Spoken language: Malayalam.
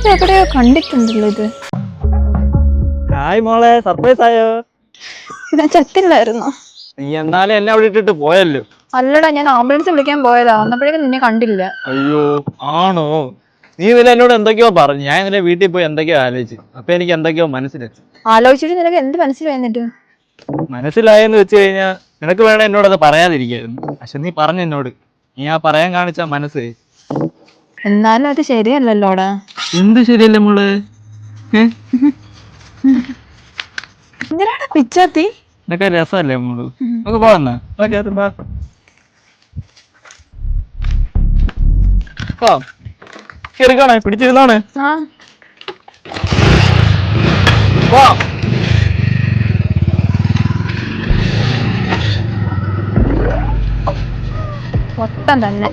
എവിടെയോ കണ്ടിട്ടുണ്ടല്ലോ ഇത്. ഹായ് മോളെ, സർപ്രൈസ് ആയോ? ഞാൻ ചത്തില്ലായിരുന്നോ? നീ എന്നാലും എന്നെ അവിടെ ഇട്ടിട്ട് പോയല്ലോ. അല്ലടാ, ഞാൻ ആംബുലൻസ് വിളിക്കാൻ പോയതാ, വന്നപ്പോഴേക്കും നിന്നെ കണ്ടില്ല. അയ്യോ, ആണോ? നീ ഇന്നലെ എന്നോട് എന്തൊക്കെയോ പറഞ്ഞു. ഞാൻ ഇന്നലെ വീട്ടിൽ പോയി എന്തൊക്കെയോ ആലോചിച്ചു. അപ്പൊ എനിക്ക് എന്തൊക്കെയോ മനസ്സിലായി. ആലോചിച്ചിട്ട് നിനക്ക് എന്ത് മനസ്സിലായി? എന്നിട്ട് മനസ്സിലായെന്ന് വെച്ച് കഴിഞ്ഞാൽ നിനക്ക് വേണേ എന്നോടത് പറയാതിരിക്കായിരുന്നു. പക്ഷെ നീ പറഞ്ഞു എന്നോട്. നീ ആ പറയാൻ കാണിച്ച മനസ്സ്. എന്നാലും അത് ശരിയല്ലല്ലോടാ. എന്ത് ശരിയല്ലേ മോള്? എന്തിനാണ് പിച്ചാത്തി? ഇതൊക്കെ രസമല്ലേ മോള്? നമുക്ക് പോവാ. കേറിക്കാണേ, പിടിച്ചിരുന്നാണ്. ആ മൊത്തം തന്നെ.